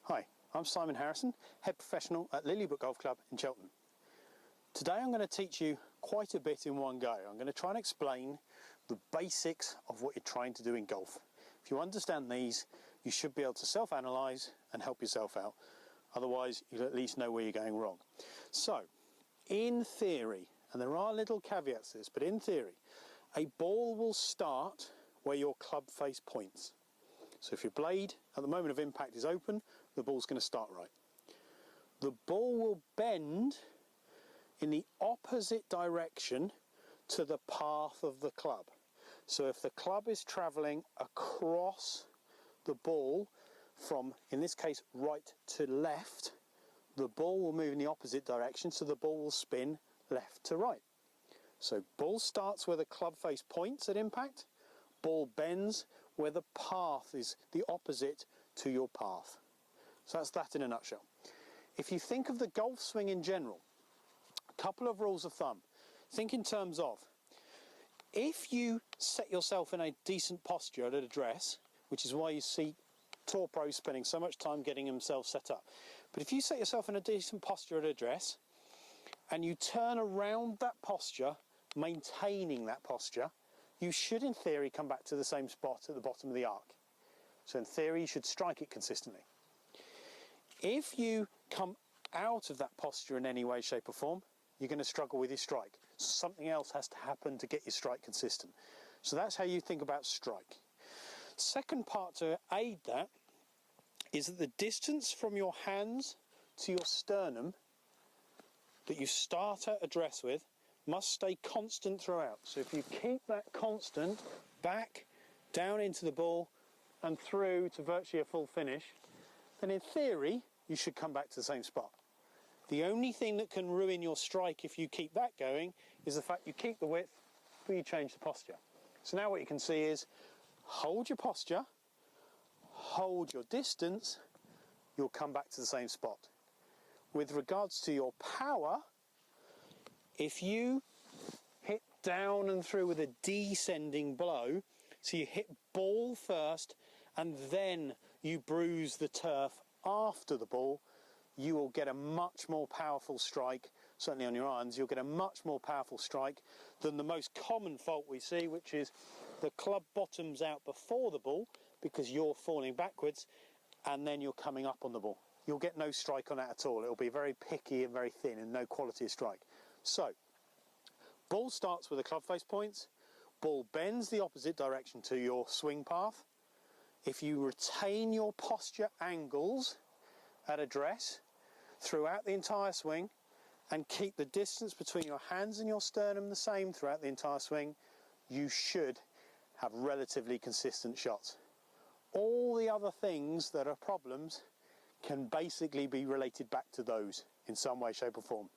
Hi, I'm Simon Harrison, Head Professional at Lilybrook Golf Club in Cheltenham. Today I'm going to teach you quite a bit in one go. I'm going to try and explain the basics of what you're trying to do in golf. If you understand these, you should be able to self-analyse and help yourself out. Otherwise, you'll at least know where you're going wrong. So, in theory, and there are little caveats to this, but in theory, a ball will start where your club face points. So if your blade at the moment of impact is open, the ball's going to start right. The ball will bend in the opposite direction to the path of the club. So if the club is travelling across the ball from, in this case, right to left, the ball will move in the opposite direction, so the ball will spin left to right. So ball starts where the club face points at impact, ball bends where the path is the opposite to your path. So that's that in a nutshell. If you think of the golf swing in general, a couple of rules of thumb. Think in terms of, if you set yourself in a decent posture at address, which is why you see tour pros spending so much time getting themselves set up. But if you set yourself in a decent posture at address, and you turn around that posture, maintaining that posture, you should in theory come back to the same spot at the bottom of the arc. So in theory you should strike it consistently. If you come out of that posture in any way, shape or form, you're going to struggle with your strike. So something else has to happen to get your strike consistent. So that's how you think about strike. Second part to aid that is that the distance from your hands to your sternum that you start at address with must stay constant throughout. So if you keep that constant back, down into the ball and through to virtually a full finish, then in theory you should come back to the same spot. The only thing that can ruin your strike if you keep that going is the fact you keep the width but you change the posture. So now what you can see is hold your posture, hold your distance, you'll come back to the same spot. With regards to your power, if you hit down and through with a descending blow, so you hit ball first and then you bruise the turf after the ball, you will get a much more powerful strike. Certainly on your irons, you'll get a much more powerful strike than the most common fault we see, which is the club bottoms out before the ball because you're falling backwards and then you're coming up on the ball. You'll get no strike on that at all. It'll be very picky and very thin and no quality of strike. So, ball starts where the club face points, ball bends the opposite direction to your swing path. If you retain your posture angles at address throughout the entire swing and keep the distance between your hands and your sternum the same throughout the entire swing, you should have relatively consistent shots. All the other things that are problems can basically be related back to those in some way, shape or form.